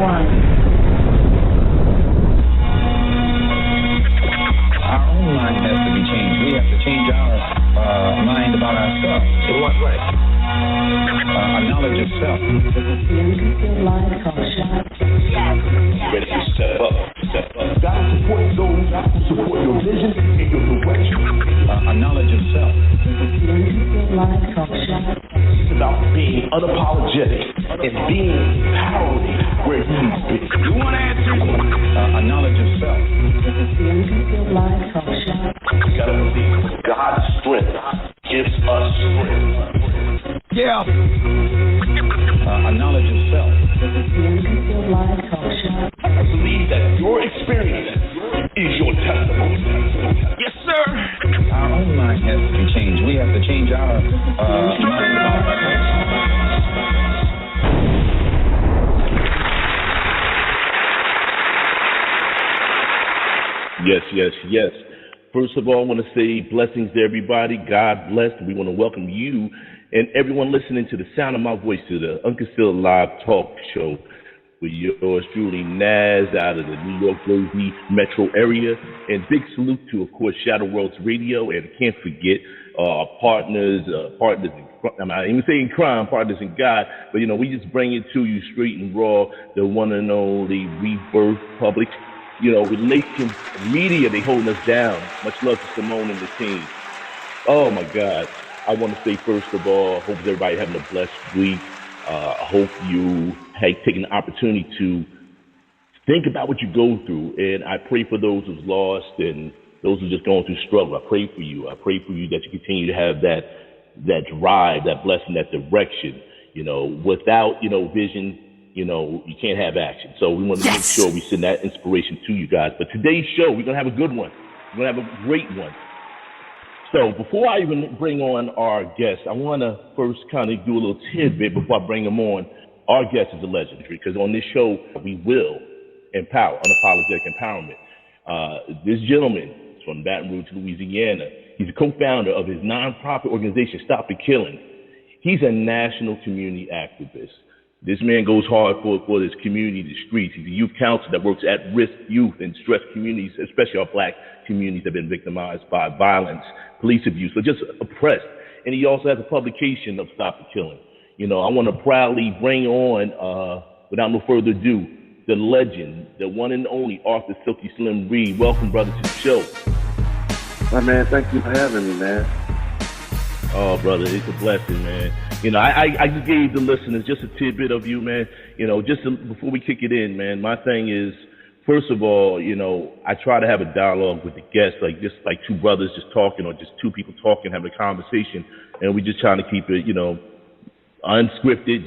Our own mind has to be changed. We have to change our mind about ourselves. In what way? A knowledge of self. The Unconcealed Live Talk Show. Ready to step up, step up. God support those who support your vision and your direction. A knowledge of self. The Unconcealed Live Talk Show. It's about being unapologetic and being empowered where you need to be. You want answers? A knowledge of self. The Unconcealed Live Talk Show. You gotta believe God's strength gives us strength. Yeah. A knowledge of self. The Unconcealed Live Talk Show. I believe that your experience is your testimony. Yes, sir. Our own mind has to be changed. We have to change our mind about ourselves. Yes, yes, yes. First of all, I want to say blessings to everybody. God bless. We want to welcome you and everyone listening to the sound of my voice to the Unconcealed Live Talk Show with yours truly, Naz, out of the New York, Jersey metro area. And big salute to, of course, Shadow Worlds Radio. And can't forget our partners I'm not even saying crime, partners in God. But, you know, we just bring it to you straight and raw, the one and only Rebirth Public. You know, relations, media, they holding us down. Much love to Simone and the team. Oh, my God. I want to say, first of all, I hope everybody having a blessed week. I hope you have taken the opportunity to think about what you go through. And I pray for those who's lost and those who just going through struggle. I pray for you. I pray for you that you continue to have that drive, that blessing, that direction. You know, without, you know, vision, you know, you can't have action. So we want to make sure we send that inspiration to you guys. But today's show, we're going to have a good one. We're going to have a great one. So before I even bring on our guest, I want to first kind of do a little tidbit before I bring him on. Our guest is a legendary because on this show, we will empower, unapologetic empowerment. This gentleman is from Baton Rouge, Louisiana. He's a co-founder of his nonprofit organization, Stop the Killing. He's a national community activist. This man goes hard for his community, the streets. He's a youth counselor that works at risk youth and stressed communities, especially our black communities that have been victimized by violence, police abuse, or just oppressed. And he also has a publication of Stop the Killing. You know, I want to proudly bring on, without no further ado, the legend, the one and only Arthur Silky Slim Reed. Welcome, brother, to the show. Hi, man. Thank you for having me, man. Oh, brother, it's a blessing, man. You know, I just gave the listeners just a tidbit of you, man. You know, before we kick it in, man, my thing is, first of all, you know, I try to have a dialogue with the guests, like two brothers just talking or just two people talking, having a conversation. And we just trying to keep it, you know, unscripted,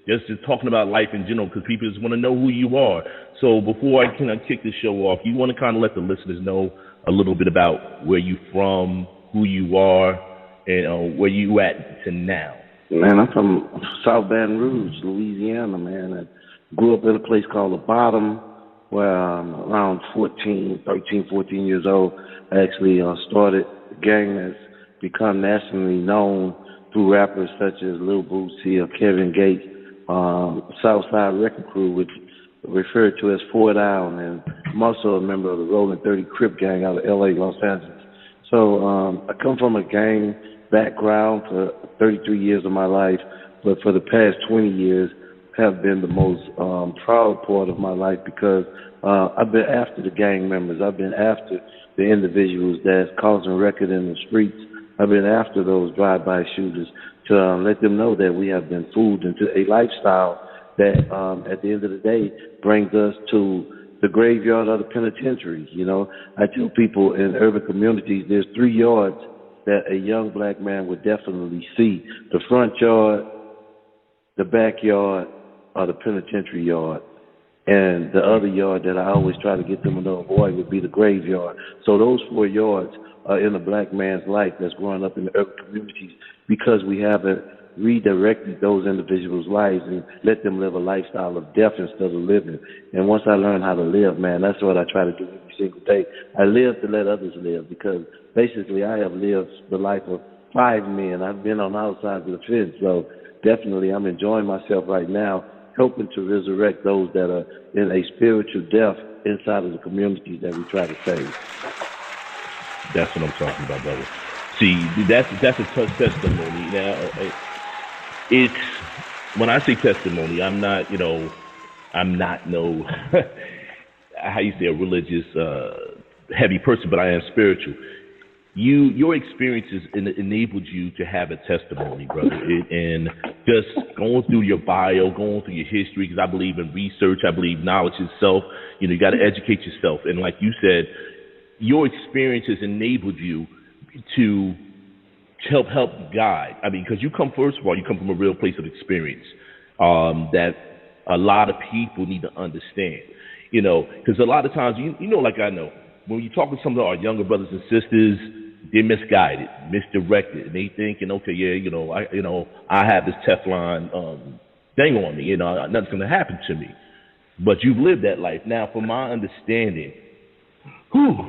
just talking about life in general because people just want to know who you are. So before I kind of kick the show off, you want to kind of let the listeners know a little bit about where you from, who you are, and where you at to now. Man, I'm from South Baton Rouge, Louisiana, man. I grew up in a place called The Bottom where I'm around 13, 14 years old. I actually started a gang that's become nationally known through rappers such as Lil Bootsy or Kevin Gates, Southside Wrecking Crew, which referred to as Four Down, and I'm also a member of the Rolling 30 Crip gang out of L.A., Los Angeles. So I come from a gang background for 33 years of my life, but for the past 20 years have been the most proud part of my life because I've been after the gang members. I've been after the individuals that's causing record in the streets. I've been after those drive-by shooters to let them know that we have been fooled into a lifestyle that at the end of the day brings us to the graveyard of the penitentiary. You know, I tell people in urban communities there's 3 yards that a young black man would definitely see: the front yard, the backyard, or the penitentiary yard. And the other yard that I always try to get them to avoid would be the graveyard. So those 4 yards are in a black man's life that's growing up in the urban communities because we haven't redirected those individuals' lives and let them live a lifestyle of death instead of living. And once I learned how to live, man, that's what I try to do every single day. I live to let others live because basically I have lived the life of 5 men. I've been on all sides of the fence, so definitely I'm enjoying myself right now helping to resurrect those that are in a spiritual death inside of the communities that we try to save. That's what I'm talking about, brother. See, that's a tough testimony. Now, it's when I say testimony, I'm not no how you say a religious heavy person, but I am spiritual. Your experiences enabled you to have a testimony, brother, and just going through your bio, going through your history, because I believe in research, I believe knowledge itself. You got to educate yourself, and like you said, your experiences enabled you to help guide. I mean, because first of all, you come from a real place of experience that a lot of people need to understand. Because a lot of times, like I know, when you talk to some of our younger brothers and sisters, they're misguided, misdirected, and they thinking, okay, I have this Teflon thing on me, nothing's going to happen to me. But you've lived that life. Now, from my understanding,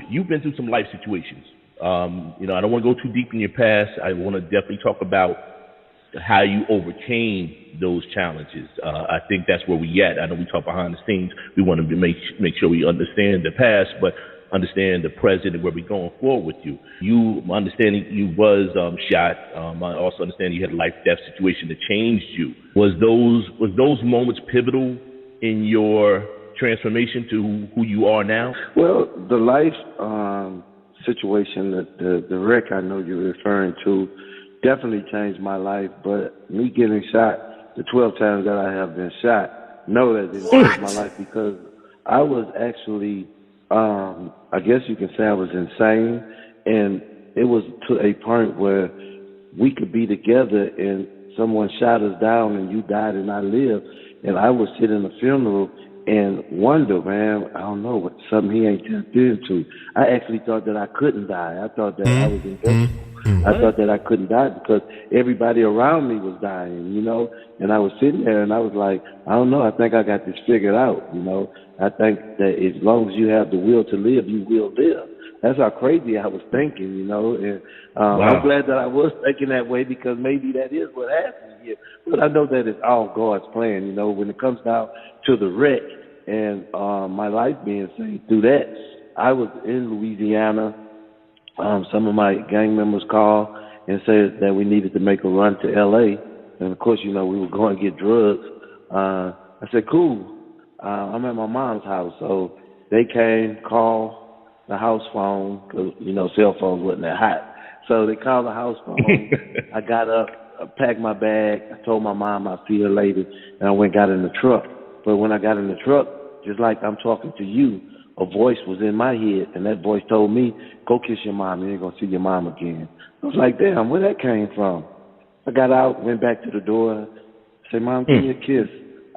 you've been through some life situations. I don't want to go too deep in your past. I want to definitely talk about how you overcame those challenges. I think that's where we at. I know we talk behind the scenes. We want to make sure we understand the past, but understand the present and where we're going forward with you. My understanding, you was shot. I also understand you had a life-death situation that changed you. Was those moments pivotal in your transformation to who you are now? Well, the life situation, the wreck I know you're referring to, definitely changed my life. But me getting shot, the 12 times that I have been shot, no, that didn't change my life, because I was actually, I guess you can say I was insane, and it was to a point where we could be together and someone shot us down and you died and I lived, and I would sit in a funeral and wonder, man, I don't know, what something he ain't tapped into. I actually thought that I couldn't die. I thought that I was invincible. I thought that I couldn't die because everybody around me was dying, and I was sitting there and I was like, I don't know, I think I got this figured out, I think that as long as you have the will to live, you will live. That's how crazy I was thinking, and wow. I'm glad that I was thinking that way, because maybe that is what happened here. But I know that it's all God's plan, when it comes down to the wreck and my life being saved through that. I was in Louisiana. Some of my gang members called and said that we needed to make a run to L.A. And, of course, we were going to get drugs. I said, cool. I'm at my mom's house. So they came, called the house phone, because, cell phones wasn't that hot. So they called the house phone. I got up, I packed my bag. I told my mom I'd see her later, and I went and got in the truck. But when I got in the truck, just like I'm talking to you, a voice was in my head, and that voice told me, go kiss your mom, you ain't going to see your mom again. I was like, damn, where that came from? I got out, went back to the door, said, Mom, give me a kiss.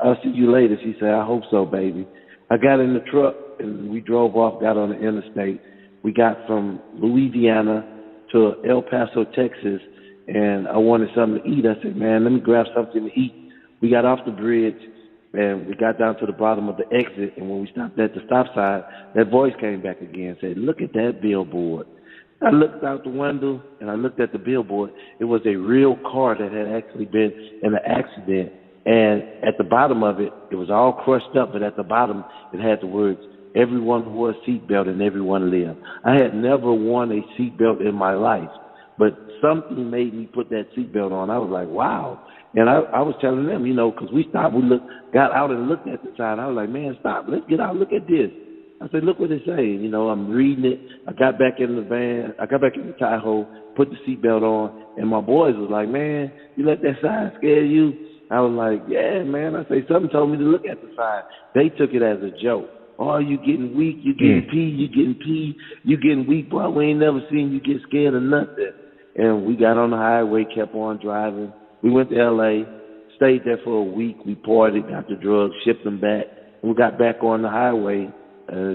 I'll see you later. She said, I hope so, baby. I got in the truck, and we drove off, got on the interstate. We got from Louisiana to El Paso, Texas, and I wanted something to eat. I said, man, let me grab something to eat. We got off the bridge, and we got down to the bottom of the exit, and when we stopped at the stop sign, that voice came back again and said, look at that billboard. I looked out the window, and I looked at the billboard. It was a real car that had actually been in an accident, and at the bottom of it, it was all crushed up, but at the bottom, it had the words, everyone wore a seatbelt and everyone lived. I had never worn a seatbelt in my life, but something made me put that seatbelt on. I was like, wow. And I was telling them, because we stopped, got out and looked at the sign. I was like, man, stop, let's get out, look at this. I said, look what it says. I'm reading it. I got back in the van. I got back in the Tahoe, put the seatbelt on, and my boys was like, man, you let that sign scare you? I was like, yeah, man. I say, something told me to look at the sign. They took it as a joke. Oh, you getting weak, you getting pee, you getting weak, boy. We ain't never seen you get scared of nothing. And we got on the highway, kept on driving. We went to L.A., stayed there for a week. We partied, got the drugs, shipped them back. And we got back on the highway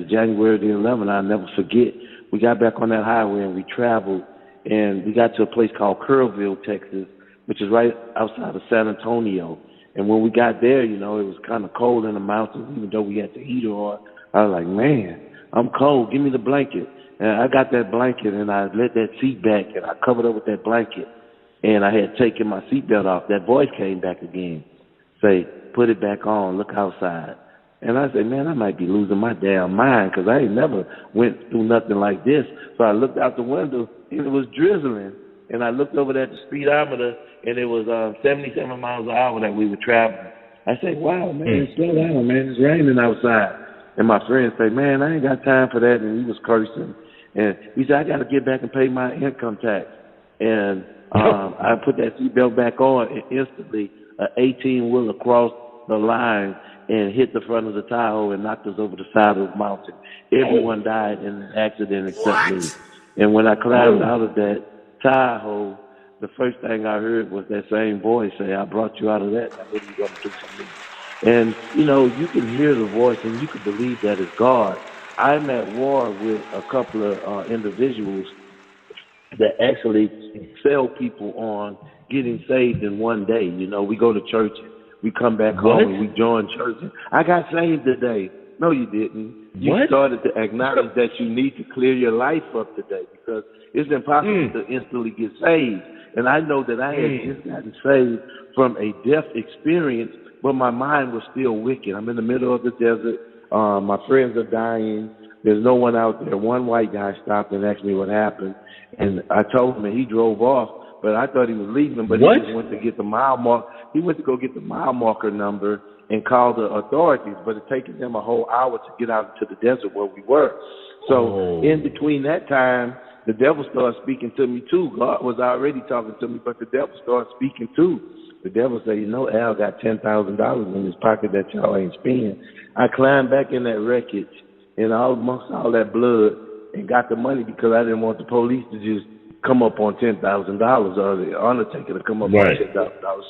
January the 11th. I'll never forget. We got back on that highway and we traveled. And we got to a place called Kerrville, Texas, which is right outside of San Antonio. And when we got there, it was kind of cold in the mountains, even though we had the heater on. I was like, man, I'm cold. Give me the blanket. And I got that blanket, and I let that seat back, and I covered up with that blanket. And I had taken my seatbelt off. That voice came back again. Say, put it back on, look outside. And I said, man, I might be losing my damn mind because I ain't never went through nothing like this. So I looked out the window, and it was drizzling. And I looked over at the speedometer, and it was 77 miles an hour that we were traveling. I said, wow, man, slow down, man. It's raining outside. And my friend said, man, I ain't got time for that. And he was cursing. And he said, I got to get back and pay my income tax. And I put that seatbelt back on, and instantly an 18-wheeler crossed the line and hit the front of the Tahoe and knocked us over the side of the mountain. Everyone died in the accident except me. And when I climbed out of that Tahoe, the first thing I heard was that same voice say, I brought you out of that. Now what are you going to do for me? And, you know, you can hear the voice and you can believe that it's God. I'm at war with a couple of individuals that actually sell people on getting saved in one day. You know, we go to church, we come back home, and we join church. I got saved today. No, you didn't. You started to acknowledge that you need to clear your life up today because it's impossible to instantly get saved. And I know that I had just gotten saved from a death experience, but my mind was still wicked. I'm in the middle of the desert. My friends are dying. There's no one out there. One white guy stopped and asked me what happened. And I told him, and he drove off. But I thought he was leaving, but he just went to get the mile mark. He went to go get the mile marker number and call the authorities, but it taken them a whole hour to get out into the desert where we were. So in between that time, the devil started speaking to me too. God was already talking to me, but the devil started speaking too. The devil said, you know, Al got $10,000 in his pocket that y'all ain't spending. I climbed back in that wreckage and amongst all that blood and got the money because I didn't want the police to just come up on $10,000 or the undertaker to come up on $10,000. So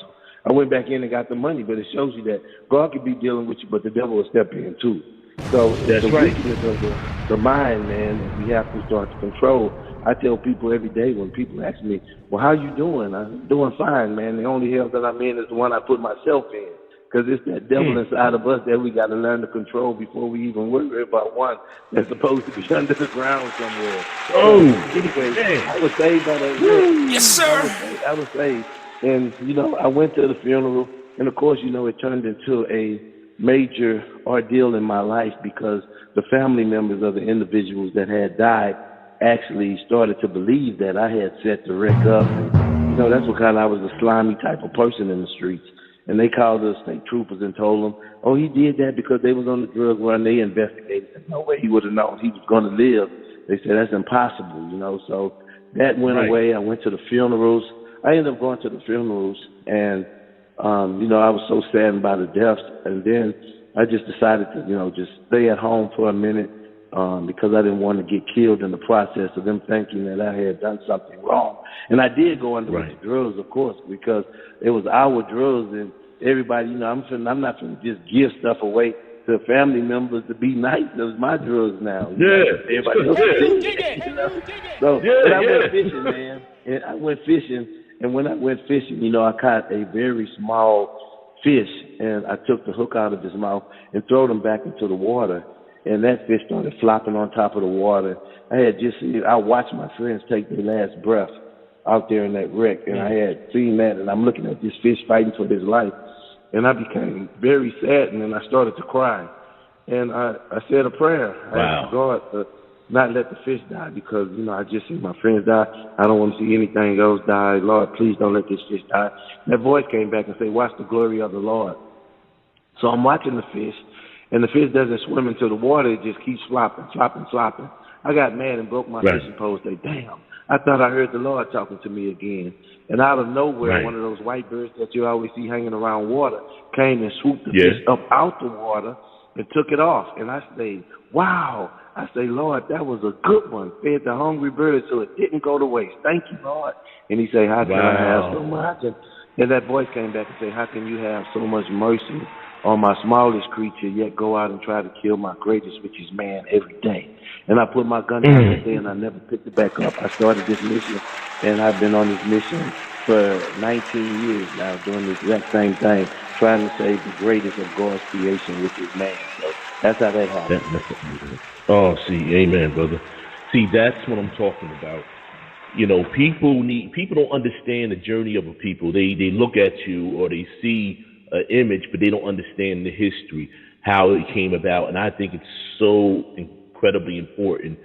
I went back in and got the money, but it shows you that God could be dealing with you, but the devil will step in too. So that's the weakness of the mind, man, that we have to start to control. I tell people every day when people ask me, well, how you doing? I'm doing fine, man. The only hell that I'm in is the one I put myself in. Because it's that devil inside of us that we got to learn to control before we even worry about one that's supposed to be under the ground somewhere. Anyway, I was saved by that. Yes, sir. I was saved. And, you know, I went to the funeral. And, of course, you know, it turned into a major ordeal in my life because the family members of the individuals that had died actually started to believe that I had set the wreck up. And, you know, that's because I was a slimy type of person in the streets. And they called the state troopers and told them, oh, he did that because they was on the drug run. They investigated. No way he would have known he was going to live. They said, that's impossible, you know. So that went away. I went to the funerals. I ended up going to the funerals, and, you know, I was so saddened by the deaths. And then I just decided to, you know, just stay at home for a minute because I didn't want to get killed in the process of them thinking that I had done something wrong. And I did go under with the drugs, of course, because it was our drugs, and everybody, you know, I'm not going to just give stuff away to family members to be nice. It was my drugs now. Everybody else you know? So, but I went fishing, man. And I went fishing, and when I went fishing, you know, I caught a very small fish, and I took the hook out of his mouth and threw him back into the water. And that fish started flopping on top of the water. I watched my friends take their last breath out there in that wreck, and I had seen that, and I'm looking at this fish fighting for his life, and I became very saddened, and I started to cry, and I said a prayer. I asked God to not let the fish die because, you know, I just see my friends die. I don't want to see anything else die. Lord, please don't let this fish die. That voice came back and said, watch the glory of the Lord. So I'm watching the fish, and the fish doesn't swim into the water. It just keeps flopping. I got mad and broke my fishing pole and said, damn. I thought I heard the Lord talking to me again. And out of nowhere, one of those white birds that you always see hanging around water came and swooped the fish up out the water and took it off. And I say, wow. I say, Lord, that was a good one. Fed the hungry bird so it didn't go to waste. Thank you, Lord. And he said, how can I have so much? And that voice came back and said, how can you have so much mercy on my smallest creature, yet go out and try to kill my greatest, which is man, every day? And I put my gun down that day, and I never picked it back up. I started this mission, and I've been on this mission for 19 years now, doing the exact same thing, trying to save the greatest of God's creation, which is man. So that's how that happened. See, amen, brother. See, that's what I'm talking about. You know, people don't understand the journey of a people. They look at you or they see image, but they don't understand the history, how it came about. And I think it's so incredibly important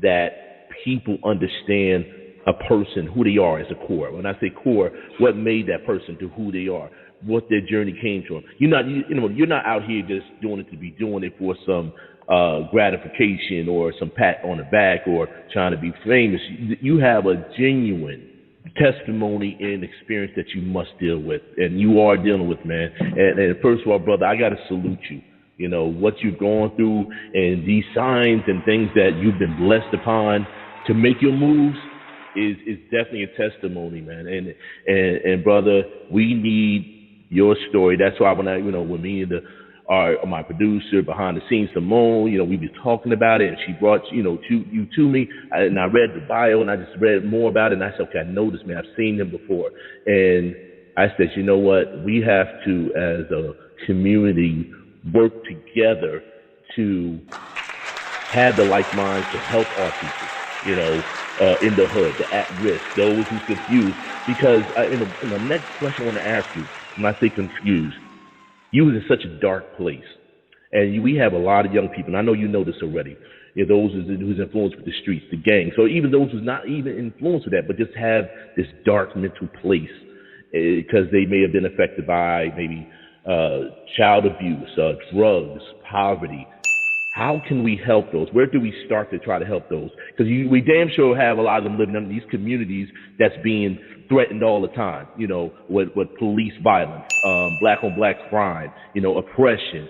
that people understand a person, who they are as a core. When I say core, what made that person to who they are, what their journey came from. You're not out here just doing it to be doing it for some gratification or some pat on the back or trying to be famous. You have a genuine testimony and experience that you must deal with, and you are dealing with, man. And first of all, brother, I got to salute you. You know, what you've gone through and these signs and things that you've been blessed upon to make your moves is definitely a testimony, man. And brother, we need your story. That's why when me and my producer behind the scenes, Simone, we been talking about it, and she brought you to me, and I read the bio, and I just read more about it, and I said, okay, I know this man, I've seen him before, and I said, you know what, we have to, as a community, work together to have the like minds to help our people, in the hood, the at-risk, those who's confused. Because in the next question I want to ask you, when I say confused, you was in such a dark place. And we have a lot of young people, and I know you know this already, those who's influenced with the streets, the gangs, or even those who's not even influenced with that, but just have this dark mental place because they may have been affected by maybe child abuse, drugs, poverty. How can we help those? Where do we start to try to help those? Because we damn sure have a lot of them living in these communities that's being threatened all the time, with police violence, black on black crime, oppression,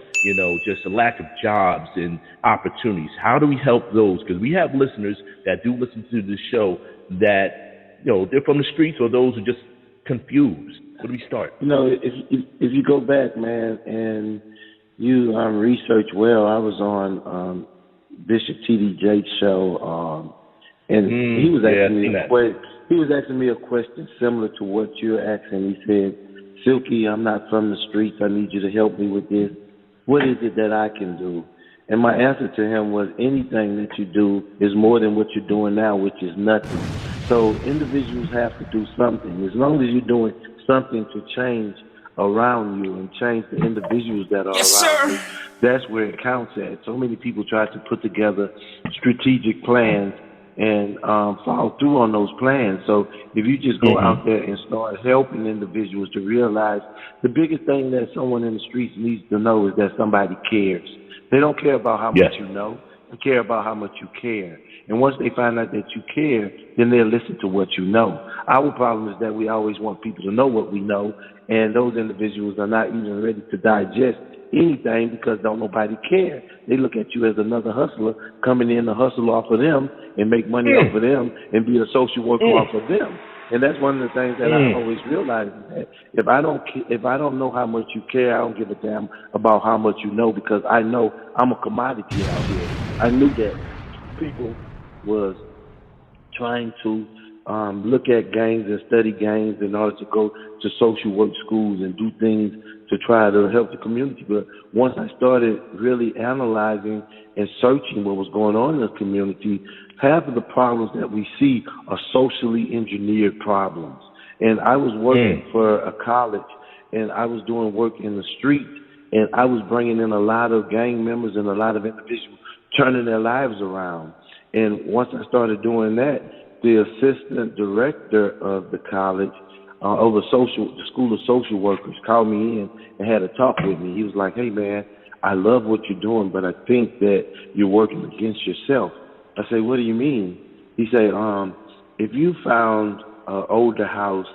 just a lack of jobs and opportunities. How do we help those? Because we have listeners that do listen to this show that, they're from the streets, or those who are just confused. Where do we start? If you go back, man, and you research well, I was on Bishop T.D. Jakes' show, and he was asking me a question similar to what you're asking. He said, Silky, I'm not from the streets. I need you to help me with this. What is it that I can do? And my answer to him was, anything that you do is more than what you're doing now, which is nothing. So individuals have to do something. As long as you're doing something to change around you and change the individuals that are around you, that's where it counts at. So many people try to put together strategic plans and follow through on those plans. So if you just go out there and start helping individuals to realize, the biggest thing that someone in the streets needs to know is that somebody cares. They don't care about how much you know. They care about how much you care. And once they find out that you care, then they'll listen to what you know. Our problem is that we always want people to know what we know, and those individuals are not even ready to digest anything because don't nobody care. They look at you as another hustler coming in to hustle off of them and make money off of them and be a social worker off of them. And that's one of the things that I always realize is that if I don't know how much you care, I don't give a damn about how much you know, because I know I'm a commodity out here. I knew that people was trying to look at gangs and study gangs in order to go to social work schools and do things to try to help the community. But once I started really analyzing and searching what was going on in the community, half of the problems that we see are socially engineered problems. And I was working for a college, and I was doing work in the street, and I was bringing in a lot of gang members and a lot of individuals turning their lives around. And once I started doing that, the assistant director of the college over the School of Social Workers called me in and had a talk with me. He was like, hey, man, I love what you're doing, but I think that you're working against yourself. I said, what do you mean? He said, if you found an older house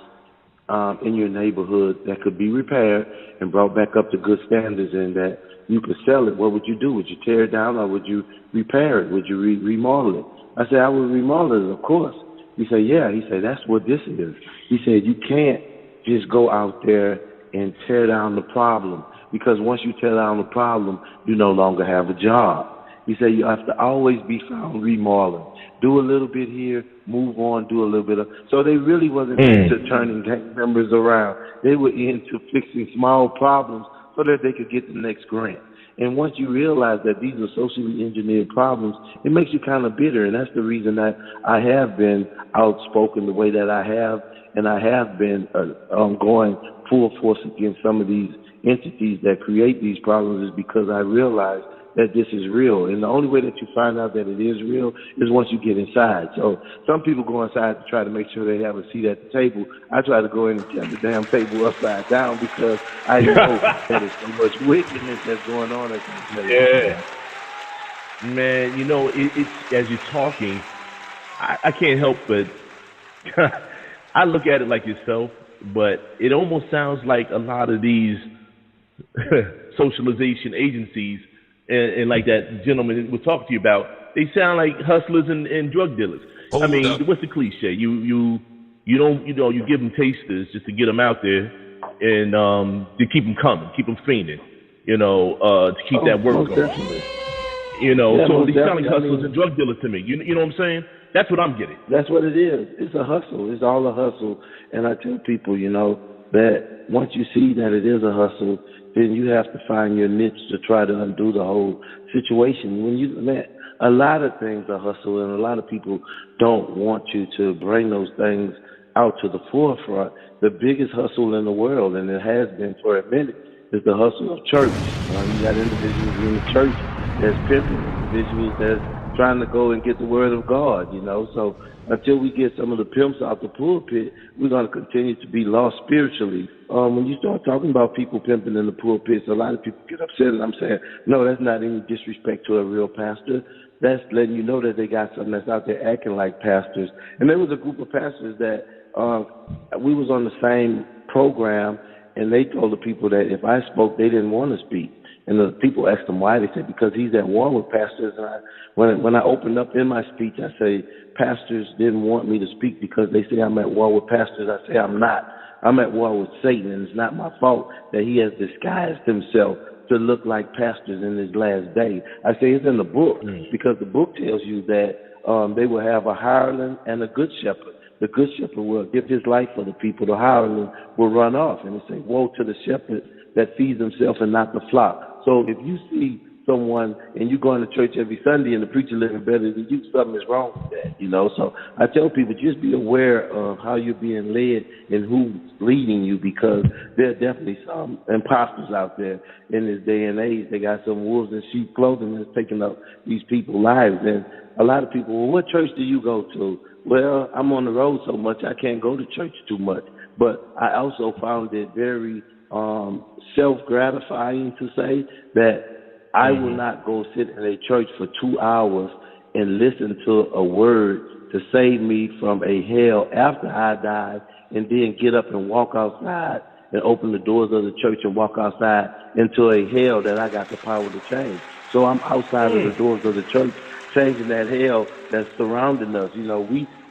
in your neighborhood that could be repaired and brought back up to good standards and that you could sell it, what would you do? Would you tear it down or would you repair it? Would you remodel it? I said, I would remodel it, of course. He said, yeah. He said, that's what this is. He said, you can't just go out there and tear down the problem, because once you tear down the problem, you no longer have a job. He said, you have to always be found remodeling. Do a little bit here, move on, do a little bit of. So they really wasn't into turning gang members around. They were into fixing small problems so that they could get the next grant. And once you realize that these are socially engineered problems, it makes you kind of bitter. And that's the reason that I have been outspoken the way that I have and I have been going full force against some of these entities that create these problems is because I realize that this is real. And the only way that you find out that it is real is once you get inside. So some people go inside to try to make sure they have a seat at the table. I try to go in and turn the damn table upside down because I know that there's so much wickedness that's going on at that table. Yeah. Man, you know, it's as you're talking, I can't help but I look at it like yourself, but it almost sounds like a lot of these socialization agencies and like that gentleman we're talking to you about, they sound like hustlers and drug dealers. I mean, what's the cliche? You give them tasters just to get them out there and to keep them coming, keep them fiending, to keep that work going. Definitely. So they sound like hustlers and drug dealers to me. You know what I'm saying? That's what I'm getting. That's what it is. It's a hustle. It's all a hustle. And I tell people, that once you see that it is a hustle, then you have to find your niche to try to undo the whole situation. A lot of things are hustle, and a lot of people don't want you to bring those things out to the forefront. The biggest hustle in the world, and it has been for a minute, is the hustle of church. You got individuals in the church that's pimping, individuals that's trying to go and get the word of God, So until we get some of the pimps out the pulpit, we're going to continue to be lost spiritually. When you start talking about people pimping in the pulpits, a lot of people get upset, and I'm saying, no, that's not any disrespect to a real pastor. That's letting you know that they got something that's out there acting like pastors. And there was a group of pastors that we was on the same program, and they told the people that if I spoke, they didn't want to speak. And the people asked them why. They said, because he's at war with pastors. And when I opened up in my speech, I say, pastors didn't want me to speak because they say I'm at war with pastors. I say I'm not. I'm at war with Satan, and it's not my fault that he has disguised himself to look like pastors in his last day. I say it's in the book because the book tells you that they will have a hireling and a good shepherd. The good shepherd will give his life for the people. The hireling will run off. And it says, woe to the shepherd that feeds himself and not the flock. So if you see someone and you're going to church every Sunday and the preacher living better than you, something is wrong with that, So I tell people, just be aware of how you're being led and who's leading you, because there are definitely some imposters out there in this day and age. They got some wolves in sheep clothing that's taking up these people's lives. And a lot of people, well, what church do you go to? Well, I'm on the road so much I can't go to church too much. But I also found it very self-gratifying to say that I will not go sit in a church for 2 hours and listen to a word to save me from a hell after I die, and then get up and walk outside and open the doors of the church and walk outside into a hell that I got the power to change. So I'm outside of the doors of the church, changing that hell that's surrounding us.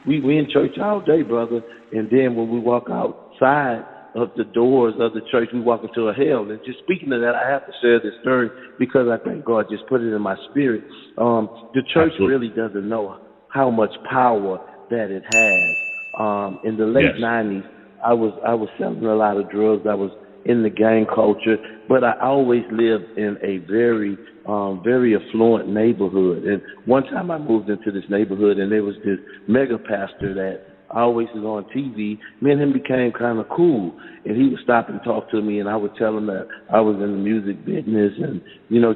We in church all day, brother, and then when we walk outside of the doors of the church, we walk into a hell. And just speaking of that, I have to share this story because I think God just put it in my spirit. The church really doesn't know how much power that it has. In the late 90s, I was selling a lot of drugs. I was in the gang culture, but I always lived in a very affluent neighborhood. And one time I moved into this neighborhood, and there was this mega pastor that I always was on TV. Me and him became kind of cool, and he would stop and talk to me, and I would tell him that I was in the music business, and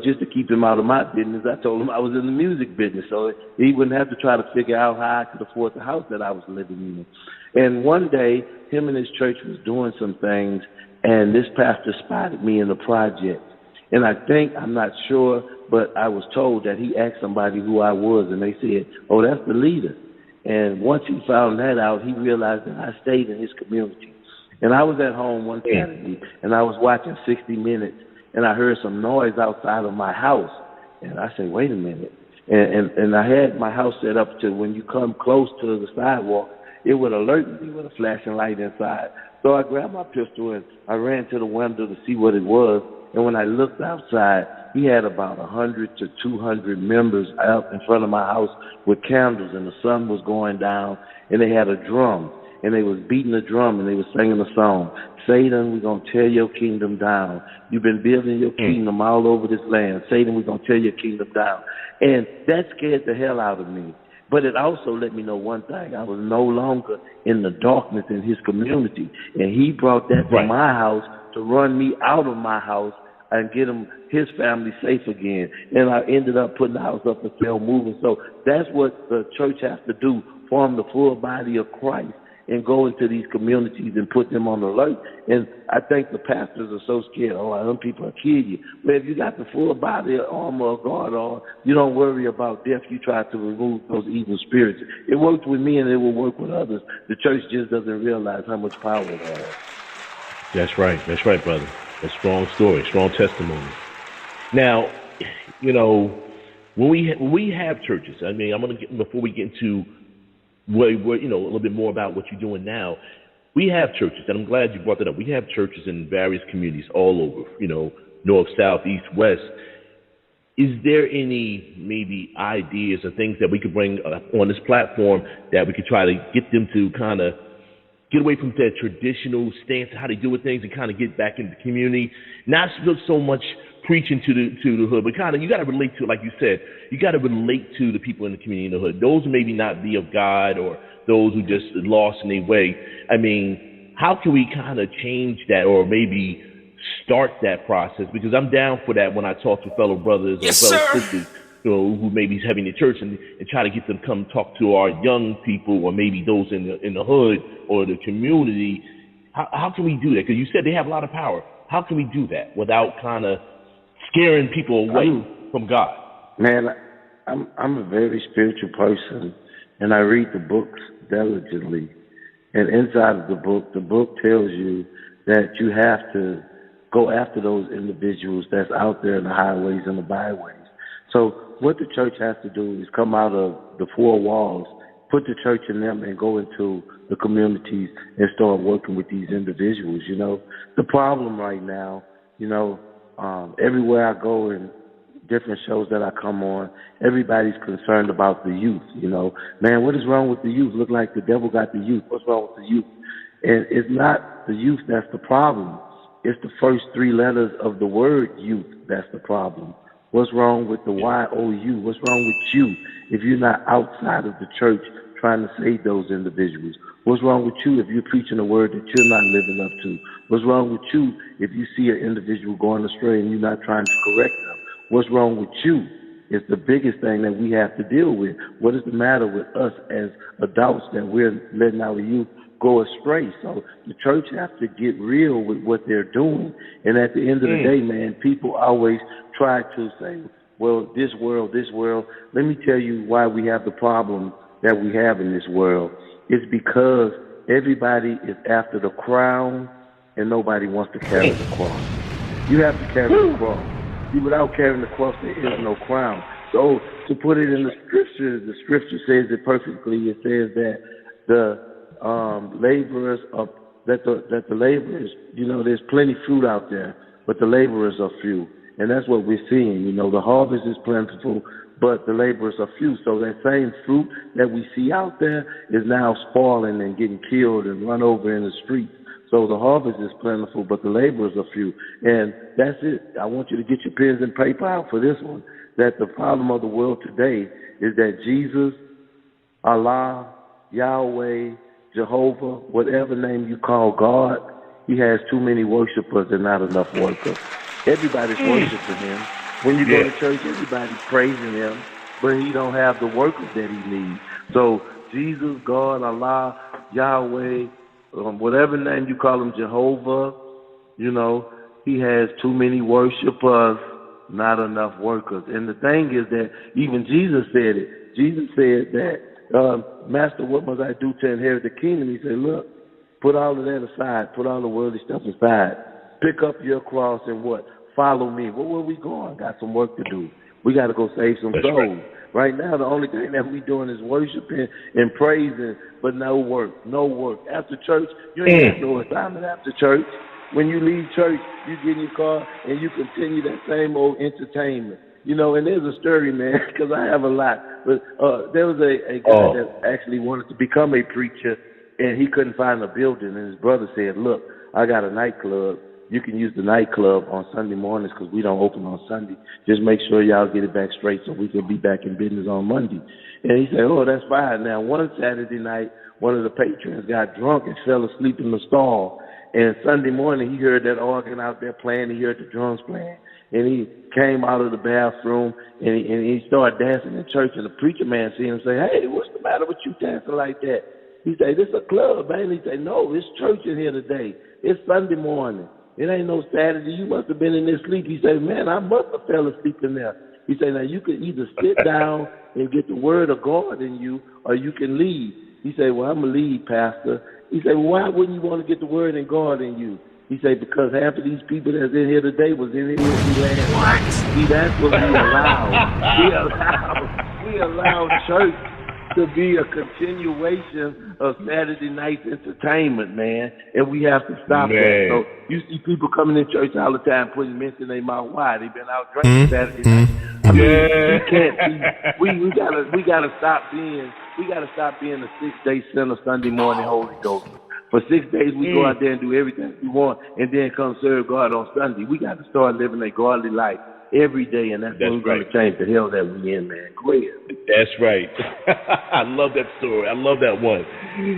just to keep him out of my business, I told him I was in the music business, so he wouldn't have to try to figure out how I could afford the house that I was living in. And one day, him and his church was doing some things, and this pastor spotted me in the project. And I think, I'm not sure, but I was told that he asked somebody who I was, and they said, oh, that's the leader. And once he found that out, he realized that I stayed in his community. And I was at home one Saturday, and I was watching 60 Minutes, and I heard some noise outside of my house. And I said, wait a minute. And I had my house set up to when you come close to the sidewalk, it would alert me with a flashing light inside. So I grabbed my pistol, and I ran to the window to see what it was. And when I looked outside, he had about 100 to 200 members out in front of my house with candles, and the sun was going down, and they had a drum, and they was beating the drum, and they was singing a song. Satan, we're going to tear your kingdom down. You've been building your kingdom all over this land. Satan, we're going to tear your kingdom down. And that scared the hell out of me. But it also let me know one thing. I was no longer in the darkness in his community. And he brought that to my house to run me out of my house and get his family safe again. And I ended up putting the house up for sale, moving. So that's what the church has to do, form the full body of Christ and go into these communities and put them on alert. And I think the pastors are so scared, them people will kill you. But if you got the full body of armor of God on, you don't worry about death. You try to remove those evil spirits. It worked with me and it will work with others. The church just doesn't realize how much power it has. That's right, brother. A strong story, strong testimony. Now, when we have churches, I mean, I'm going to get, before we get into a little bit more about what you're doing now, we have churches, and I'm glad you brought that up. We have churches in various communities all over, north, south, east, west. Is there any maybe ideas or things that we could bring on this platform that we could try to get them to kind of get away from their traditional stance of how they do things and kind of get back into the community? Not so much preaching to the hood, but kind of, you got to relate to, like you said, you got to relate to the people in the community in the hood. Those who maybe not be of God or those who just lost in their way. I mean, how can we kind of change that or maybe start that process? Because I'm down for that when I talk to fellow brothers or fellow sisters, who maybe is having the church and try to get them to come talk to our young people or maybe those in the hood or the community. How can we do that? Because you said they have a lot of power. How can we do that without kind of scaring people away from God? Man, I'm a very spiritual person, and I read the books diligently. And inside of the book tells you that you have to go after those individuals that's out there in the highways and the byways. So what the church has to do is come out of the four walls, put the church in them, and go into the communities and start working with these individuals. The problem right now, everywhere I go in different shows that I come on, everybody's concerned about the youth. Man, what is wrong with the youth? Look like the devil got the youth. What's wrong with the youth? And it's not the youth that's the problem. It's the first three letters of the word youth that's the problem. What's wrong with the Y-O-U? What's wrong with you if you're not outside of the church trying to save those individuals? What's wrong with you if you're preaching a word that you're not living up to? What's wrong with you if you see an individual going astray and you're not trying to correct them? What's wrong with you? It's the biggest thing that we have to deal with. What is the matter with us as adults that we're letting our youth go astray? So the church has to get real with what they're doing. And at the end of the day, man, people always try to say, well, this world. Let me tell you why we have the problem that we have in this world. It's because everybody is after the crown and nobody wants to carry the cross. You have to carry the cross. Without carrying the cross, there is no crown. So to put it in the scripture says it perfectly. It says that the laborers are, that the laborers, there's plenty fruit out there, but the laborers are few. And that's what we're seeing. The harvest is plentiful, but the laborers are few. So that same fruit that we see out there is now spoiling and getting killed and run over in the streets. So the harvest is plentiful, but the laborers are few. And that's it. I want you to get your pens and paper out for this one, that the problem of the world today is that Jesus, Allah, Yahweh, Jehovah, whatever name you call God, he has too many worshipers and not enough workers. Everybody's worshiping him. When you go to church, everybody's praising him, but he don't have the workers that he needs. So Jesus, God, Allah, Yahweh, whatever name you call him, Jehovah, he has too many worshipers, not enough workers. And the thing is that even Jesus said it. Jesus said that, Master, what must I do to inherit the kingdom? He said, look, put all of that aside. Put all the worldly stuff aside. Pick up your cross and what? Follow me. Well, where we going? Got some work to do. We got to go save some souls. Right now, the only thing that we doing is worshiping and praising, but no work. After church, you ain't got no assignment after church. When you leave church, you get in your car and you continue that same old entertainment. And there's a story, man, because I have a lot. But there was a guy that actually wanted to become a preacher, and he couldn't find a building. And his brother said, look, I got a nightclub. you can use the nightclub on Sunday mornings because we don't open on Sunday. Just make sure y'all get it back straight so we can be back in business on Monday. And he said, oh, that's fine. Now, one Saturday night, one of the patrons got drunk and fell asleep in the stall. And Sunday morning, he heard that organ out there playing. He heard the drums playing. And he came out of the bathroom, and he started dancing in church. And the preacher man seen him say, hey, what's the matter with you dancing like that? He said, this is a club, man. He said, no, it's church in here today. It's Sunday morning. It ain't no Saturday. You must have been in there sleep. He said, man, I must have fell asleep in there. He said, now you can either sit down and get the word of God in you, or you can leave. He said, well, I'm going to leave, Pastor. He said, well, why wouldn't you want to get the word and God in you? He said, because half of these people that's in here today was in here with me last night. See, that's what we allow. We allow church to be a continuation of Saturday night's entertainment, man, and we have to stop that. So you see people coming in church all the time putting mints in their mouth. Why? They've been out drinking Saturday night. I mean, we can't be. We gotta stop being. We gotta stop being a 6-day sinner Sunday morning Holy Ghost. For 6 days we go out there and do everything we want, and then come serve God on Sunday. We got to start living a godly life every day, and that's when we're going to change the hell that we in, man. Go ahead. That's right. I love that story. I love that one.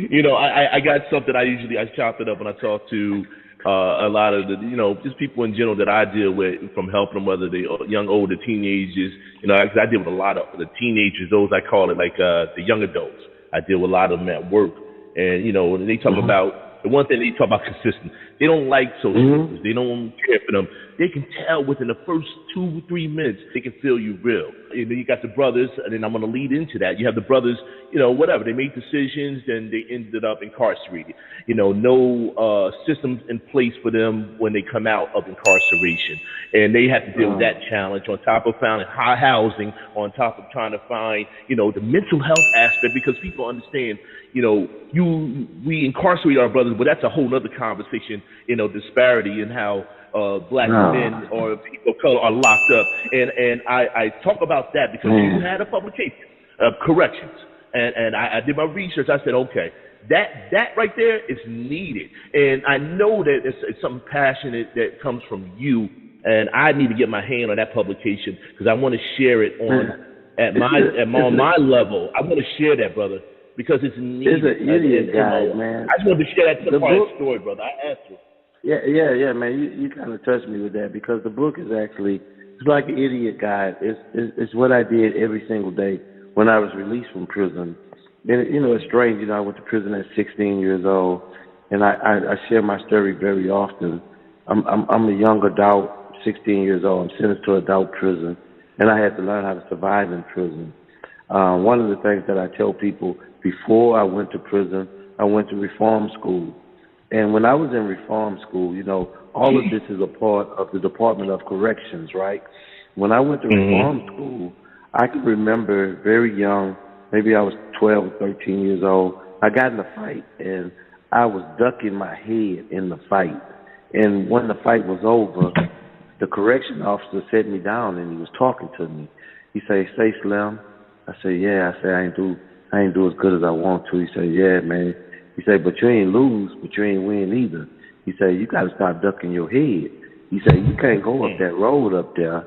You know, I got something I chop it up when I talk to a lot of the, you know, just people in general that I deal with, from helping them, whether they young, older, teenagers. You know, I deal with a lot of the teenagers, those I call it like the young adults. I deal with a lot of them at work. And, you know, when they talk about, the one thing they talk about consistent, they don't like social workers. They don't care for them. They can tell within the first 2 or 3 minutes, they can feel you real. And then you got the brothers, and then I'm going to lead into that. You have the brothers, you know, whatever. They made decisions, and they ended up incarcerated. You know, no systems in place for them when they come out of incarceration. And they have to deal with that challenge on top of finding high housing, on top of trying to find, you know, the mental health aspect, because people understand, you know, we incarcerate our brothers, but that's a whole other conversation, you know, disparity in how black men or people of color are locked up. And I talk about that because you had a publication of corrections. And I did my research. I said, okay, that right there is needed. And I know that it's something passionate that comes from you. And I need to get my hand on that publication because I want to share it on my level. I want to share that, brother, because it's needed. It's an idiot guy, man. I just wanted to share that to the part of the story, brother. I asked you. Yeah, man. You kind of touched me with that because the book is actually, it's like an idiot guide. It's what I did every single day when I was released from prison. And, you know, it's strange. You know, I went to prison at 16 years old, and I share my story very often. I'm a young adult, 16 years old. I'm sentenced to adult prison, and I had to learn how to survive in prison. One of the things that I tell people, before I went to prison, I went to reform school. And when I was in reform school, you know, all of this is a part of the Department of Corrections, right? When I went to reform school, I can remember very young, maybe I was 12 or 13 years old, I got in a fight, and I was ducking my head in the fight. And when the fight was over, the correction officer set me down, and he was talking to me. He said, "Say, Slim." I said, "Yeah." I said, I ain't do as good as I want to. He said, "Yeah, man." He said, "But you ain't lose, but you ain't win either." He said, "You got to stop ducking your head." He said, "You can't go up that road up there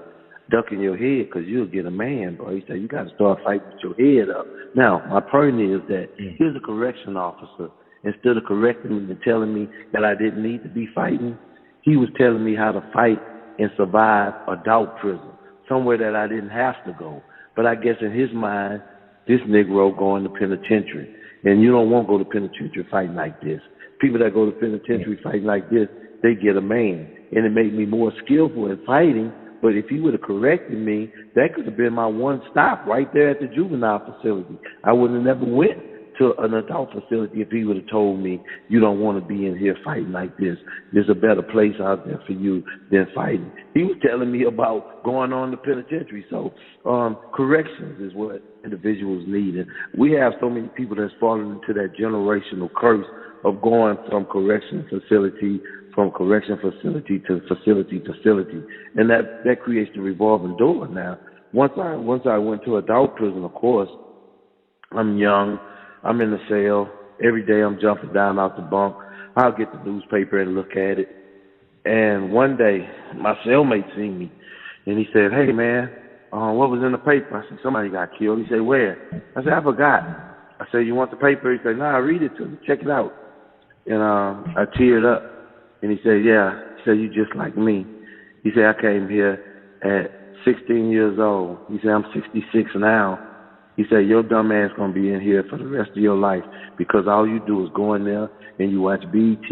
ducking your head because you'll get a man, bro." He said, "You got to start fighting with your head up." Now, my point is that here's a correction officer. Instead of correcting me and telling me that I didn't need to be fighting, he was telling me how to fight and survive adult prison, somewhere that I didn't have to go. But I guess in his mind, this Negro going to penitentiary. And you don't want to go to penitentiary fighting like this. People that go to penitentiary fighting like this, they get a man. And it made me more skillful in fighting. But if he would have corrected me, that could have been my one stop right there at the juvenile facility. I would have never went to an adult facility if he would have told me, you don't want to be in here fighting like this. There's a better place out there for you than fighting. He was telling me about going on to penitentiary. So corrections is what individuals need. And we have so many people that's fallen into that generational curse of going from correction facility to facility. And that creates the revolving door now. Once I went to adult prison, of course, I'm young. I'm in the cell. Every day I'm jumping down out the bunk. I'll get the newspaper and look at it. And one day, my cellmate seen me, and he said, "Hey, man, what was in the paper?" I said, "Somebody got killed." He said, "Where?" I said, "I forgot." I said, "You want the paper?" He said, "Nah, read it to me. Check it out." And I teared up, and he said, "Yeah." He said, "You just like me." He said, "I came here at 16 years old." He said, "I'm 66 now." He said, "Your dumb ass going to be in here for the rest of your life because all you do is go in there and you watch BET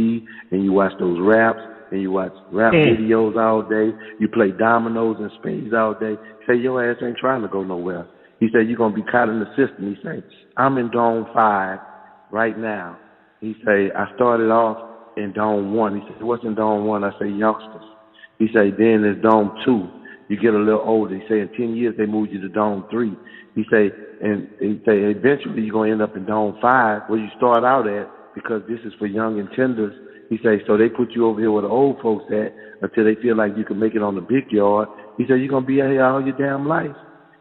and you watch those raps and you watch rap videos all day. You play dominoes and spades all day." He said, "Your ass ain't trying to go nowhere." He said, "You're going to be caught in the system." He said, "I'm in Dome 5 right now." He said, "I started off in Dome 1. He said, "What's in Dome 1? I say, "Youngsters." He said, "Then there's Dome 2. You get a little older." He said, "In 10 years, they moved you to Dome 3. He said, and he said, "Eventually, you're going to end up in Dome 5 where you start out at because this is for young intenders." He said, "So they put you over here where the old folks at until they feel like you can make it on the big yard." He said, "You're going to be out here all your damn life."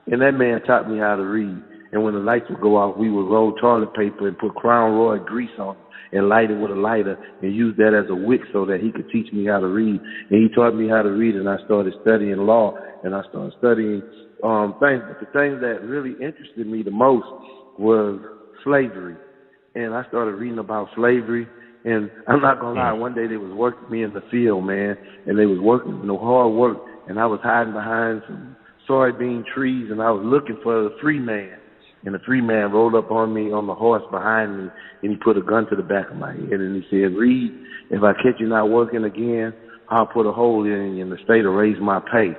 And that man taught me how to read. And when the lights would go off, we would roll toilet paper and put Crown Royal grease on it and light it with a lighter and use that as a wick so that he could teach me how to read. And he taught me how to read, and I started studying law, and I started studying things. But the thing that really interested me the most was slavery. And I started reading about slavery. And I'm not going to lie, one day they was working me in the field, man, and they was working, hard work, and I was hiding behind some soybean trees, and I was looking for the free man. And the free man rolled up on me on the horse behind me, and he put a gun to the back of my head, and he said, "Reed, if I catch you not working again, I'll put a hole in you, and the state will raise my pay."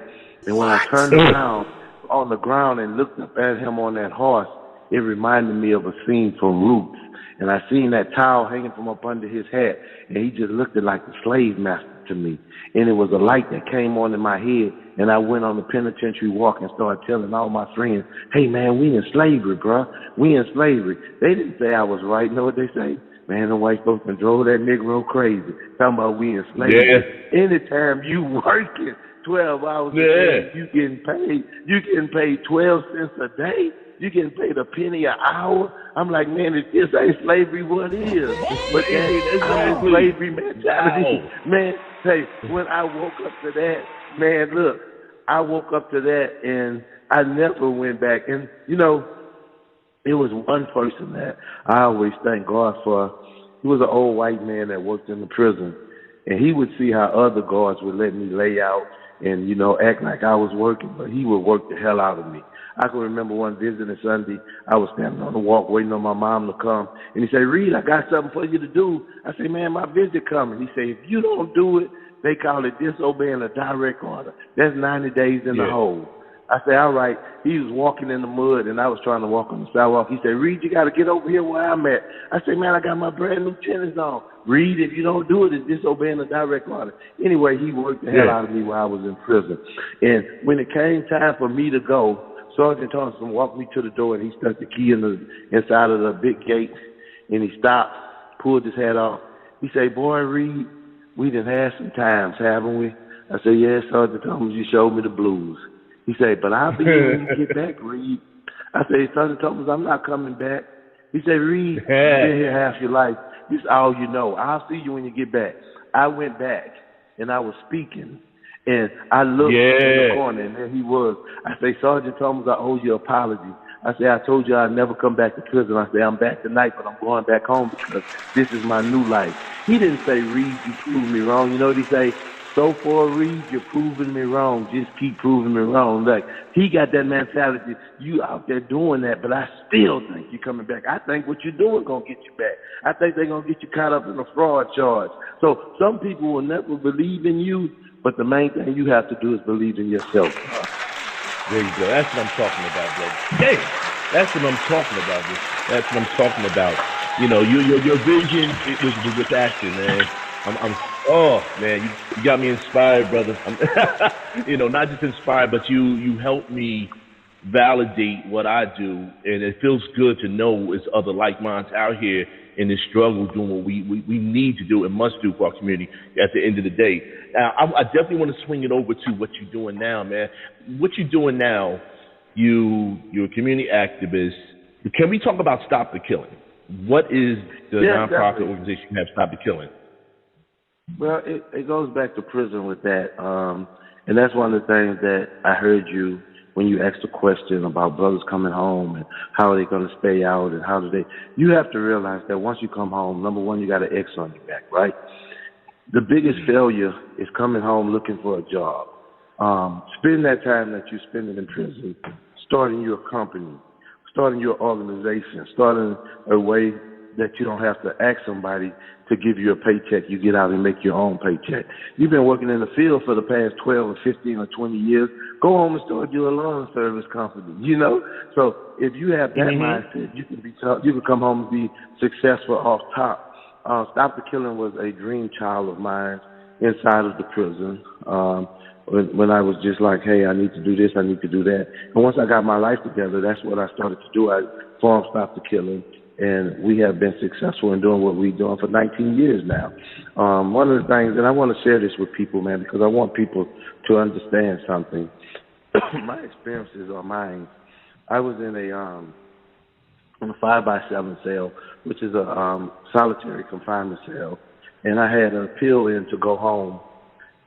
And when I turned around on the ground and looked up at him on that horse, it reminded me of a scene from Roots. And I seen that towel hanging from up under his hat, and he just looked like the slave master to me. And it was a light that came on in my head, and I went on the penitentiary walk and started telling all my friends, "Hey, man, we in slavery, bro. We in slavery." They didn't say I was right. You know what they say? "Man, the white folks done drove that Negro crazy. Talking about we in slavery." Yeah. Anytime you working 12 hours a day, you getting paid 12 cents a day. You getting paid a penny an hour. I'm like, man, if this ain't slavery, what is? But that's slavery mentality. Wow. Man, say, when I woke up to that, man, look, I woke up to that and I never went back. And, it was one person that I always thank God for. He was an old white man that worked in the prison. And he would see how other guards would let me lay out and, act like I was working, but he would work the hell out of me. I can remember one visiting Sunday, I was standing on the walk waiting on my mom to come, and he said, "Reed, I got something for you to do." I said, "Man, my visit coming." He said, "If you don't do it, they call it disobeying a direct order. That's 90 days in the hole." I said, "All right." He was walking in the mud, and I was trying to walk on the sidewalk. He said, "Reed, you got to get over here where I'm at." I said, "Man, I got my brand new tennis on." "Reed, if you don't do it, it's disobeying a direct order." Anyway, he worked the hell out of me while I was in prison. And when it came time for me to go, Sergeant Thompson walked me to the door, and he stuck the key inside of the big gate, and he stopped, pulled his hat off. He said, "Boy, Reed, we done had some times, haven't we?" I said, "Yes, Sergeant Thompson, you showed me the blues." He said, "But I'll be here when you get back, Reed." I said, "Sergeant Thompson, I'm not coming back." He said, "Reed, you've been here half your life. This is all you know. I'll see you when you get back." I went back, and I was speaking. And I looked in the corner, and there he was. I say, "Sergeant Thomas, I owe you an apology." I say, "I told you I'd never come back to prison." I say, "I'm back tonight, but I'm going back home because this is my new life." He didn't say, "Reed, you proved me wrong." You know what he say? "So far, Reed, you're proving me wrong. Just keep proving me wrong." Like, he got that mentality. You out there doing that, but I still think you're coming back. I think what you're doing going to get you back. I think they're going to get you caught up in a fraud charge. So some people will never believe in you, but the main thing you have to do is believe in yourself. There you go. That's what I'm talking about, bro. Hey, that's what I'm talking about. That's what I'm talking about. Your vision was with action, man. Oh man, you got me inspired, brother. Not just inspired, but you helped me validate what I do, and it feels good to know it's other like minds out here in this struggle doing what we need to do and must do for our community at the end of the day. Now, I definitely want to swing it over to what you're doing now, man. What you're doing now, you're a community activist. Can we talk about Stop the Killing? What is the nonprofit organization you have, Stop the Killing? Well, it goes back to prison with that. And that's one of the things that I heard you when you asked a question about brothers coming home and how are they going to stay out and how do they. You have to realize that once you come home, number one, you got an X on your back, right? The biggest failure is coming home looking for a job. Spend that time that you spend in prison, starting your company, starting your organization, starting a way that you don't have to ask somebody to give you a paycheck. You get out and make your own paycheck. You've been working in the field for the past 12 or 15 or 20 years. Go home and start your lawn service company, you know? So if you have that mindset, you can come home and be successful off top. Stop the Killing was a dream child of mine inside of the prison. When I was just like, hey, I need to do this, I need to do that. And once I got my life together, that's what I started to do. I formed Stop the Killing, and we have been successful in doing what we're doing for 19 years now. One of the things, and I want to share this with people, man, because I want people to understand something. My experiences are mine. I was in a 5x7 cell, which is a solitary confinement cell, and I had an appeal in to go home.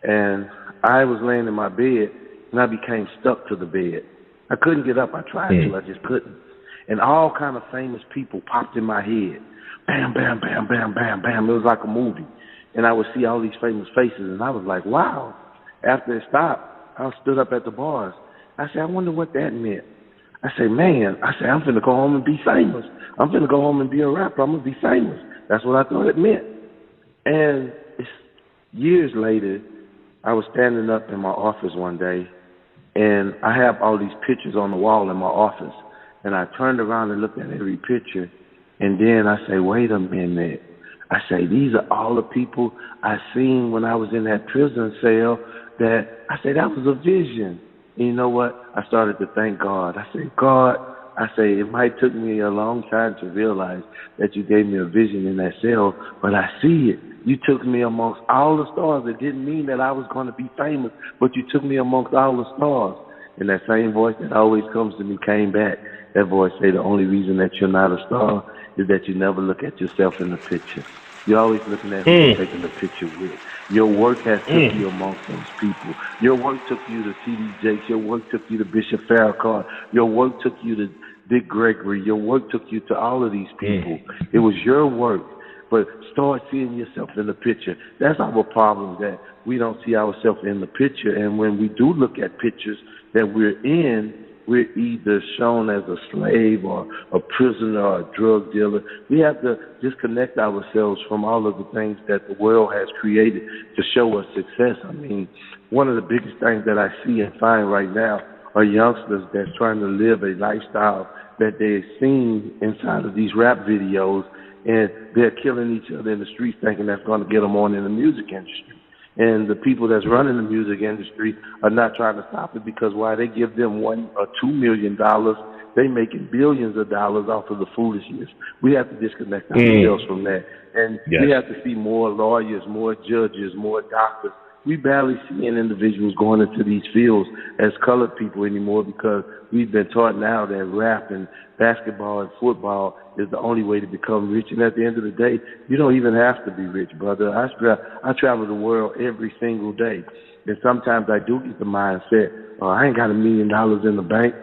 And I was laying in my bed, and I became stuck to the bed. I couldn't get up. I tried to. I just couldn't. And all kind of famous people popped in my head. Bam, bam, bam, bam, bam, bam. It was like a movie. And I would see all these famous faces, and I was like, wow. After it stopped, I stood up at the bars. I said, I wonder what that meant. I said, man, I'm finna go home and be famous. I'm finna go home and be a rapper. I'm gonna be famous. That's what I thought it meant. And years later, I was standing up in my office one day, and I have all these pictures on the wall in my office. And I turned around and looked at every picture, and then I say, wait a minute. I say, these are all the people I seen when I was in that prison cell that, I say, that was a vision. And you know what? I started to thank God. I said, God, it might took me a long time to realize that you gave me a vision in that cell, but I see it. You took me amongst all the stars. It didn't mean that I was going to be famous, but you took me amongst all the stars. And that same voice that always comes to me came back. That voice said the only reason that you're not a star is that you never look at yourself in the picture. You're always looking at who you're taking the picture with. Your work has took you amongst those people. Your work took you to T.D. Jakes. Your work took you to Bishop Farrakhan. Your work took you to Dick Gregory. Your work took you to all of these people. It was your work. But start seeing yourself in the picture. That's our problem, that we don't see ourselves in the picture. And when we do look at pictures that we're in, we're either shown as a slave or a prisoner or a drug dealer. We have to disconnect ourselves from all of the things that the world has created to show us success. I mean, one of the biggest things that I see and find right now are youngsters that's trying to live a lifestyle that they've seen inside of these rap videos, and they're killing each other in the streets thinking that's going to get them on in the music industry. And the people that's running the music industry are not trying to stop it, because why? They give them $1 or $2 million. They making billions of dollars off of the foolishness. We have to disconnect ourselves from that. And we have to see more lawyers, more judges, more doctors. We barely see individuals going into these fields as colored people anymore, because we've been taught now that rap and basketball and football is the only way to become rich. And at the end of the day, you don't even have to be rich, brother. I travel the world every single day. And sometimes I do get the mindset, I ain't got $1 million in the bank.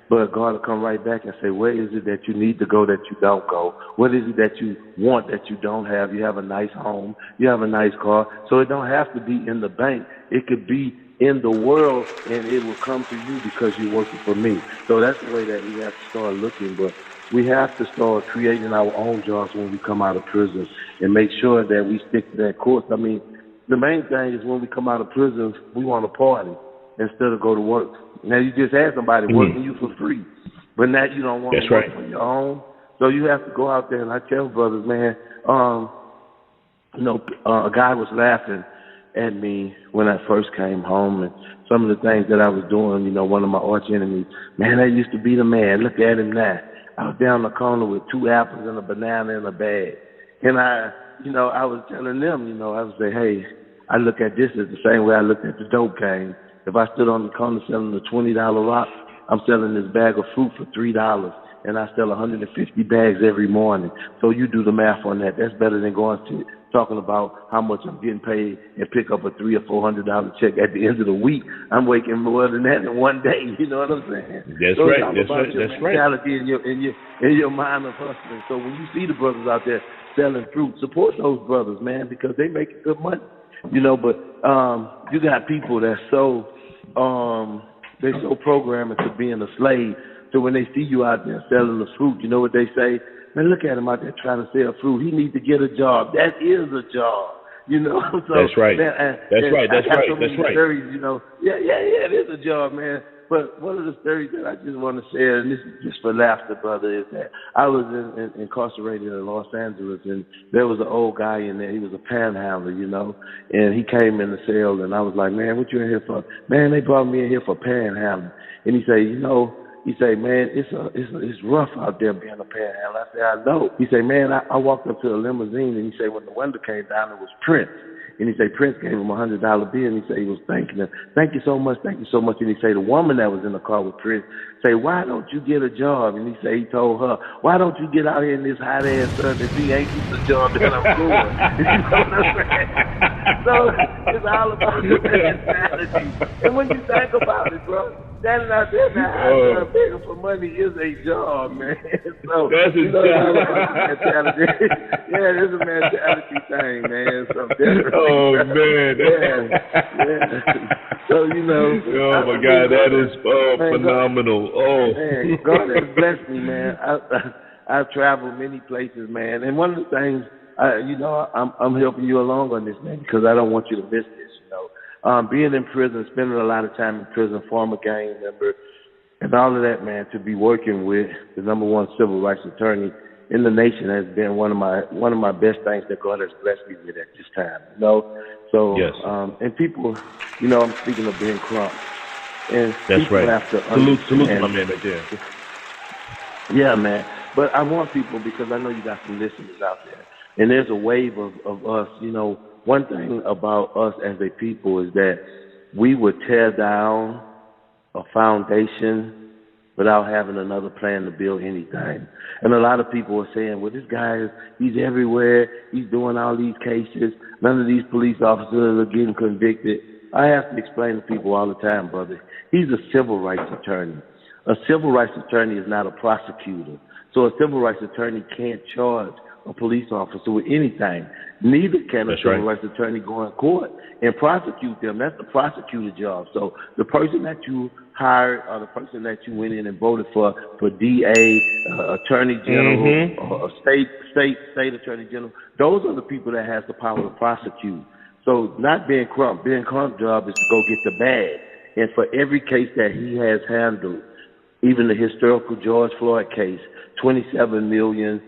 But God will come right back and say, where is it that you need to go that you don't go? What is it that you want that you don't have? You have a nice home. You have a nice car. So it don't have to be in the bank. It could be in the world, and it will come to you because you're working for me. So that's the way that we have to start looking. But we have to start creating our own jobs when we come out of prison and make sure that we stick to that course. I mean, the main thing is when we come out of prison, we want to party instead of go to work. Now, you just had somebody working you for free, but now you don't want to work for your own. So you have to go out there, and I tell brothers, man, a guy was laughing at me when I first came home, and some of the things that I was doing, one of my arch enemies, man, that used to be the man. Look at him now. I was down the corner with 2 apples and a banana in a bag. And I was telling them, I would say, hey, I look at this as the same way I looked at the dope game. If I stood on the corner selling a $20 rock, I'm selling this bag of fruit for $3, and I sell 150 bags every morning. So you do the math on that. That's better than going talking about how much I'm getting paid and pick up a $300 or $400 check at the end of the week. I'm making more than that in one day. You know what I'm saying? That's so right. That's right. Your That's mentality right. In your mind of hustling. So when you see the brothers out there selling fruit, support those brothers, man, because they making good money. You know, but you got people that's so they're so programmed into being a slave. So when they see you out there selling the fruit, you know what they say? Man, look at him out there trying to sell fruit. He needs to get a job. That is a job. You know, so that's right. Man, that's right. That's right. That's right. Stories, you know, yeah, it is a job, man. But one of the stories that I just want to share, and this is just for laughter, brother, is that I was incarcerated in Los Angeles, and there was an old guy in there. He was a panhandler, you know, and he came in the cell, and I was like, man, what you in here for? Man, they brought me in here for panhandling. And he said, you know, man, it's rough out there being a panhandler. I said, I know. He said, man, I walked up to a limousine, and he said, when the window came down, it was Prince. And he said, Prince gave him a $100 bill, and he said he was thanking him. Thank you so much, thank you so much. And he said, the woman that was in the car with Prince say, why don't you get a job? And he said, he told her, why don't you get out here in this hot-ass sun and see, ain't this the job that I'm doing? You know what I'm saying? So it's all about the mentality. And when you think about it, bro, standing out there in that hot sun begging for money is a job, man. So that's a job. Mentality. Yeah, it's a mentality thing, man. So definitely. Oh man. Yeah. So you know. Oh my God, that is phenomenal. Man, God has blessed me, man. I've traveled many places, man, and one of the things, I'm helping you along on this, man, because I don't want you to miss this. You know, being in prison, spending a lot of time in prison, former gang member, and all of that, man, to be working with the #1 civil rights attorney in the nation has been one of my best things that God has blessed me with at this time. You know, so yes. And people, you know, I'm speaking of Ben Crump, and that's right. Have to salute my man right there. Yeah, man. But I want people, because I know you got some listeners out there, and there's a wave of us. You know, one thing about us as a people is that we would tear down a foundation without having another plan to build anything. And a lot of people are saying, well, this guy, he's everywhere. He's doing all these cases. None of these police officers are getting convicted. I have to explain to people all the time, brother. He's a civil rights attorney. A civil rights attorney is not a prosecutor. So a civil rights attorney can't charge a police officer with anything. Neither can a civil rights attorney go in court and prosecute them. That's the prosecutor's job. So the person that you hired or the person that you went in and voted for DA, attorney general, or state attorney general, those are the people that has the power to prosecute. So not Ben Crump. Ben Crump's job is to go get the bag. And for every case that he has handled, even the historical George Floyd case, $27 million,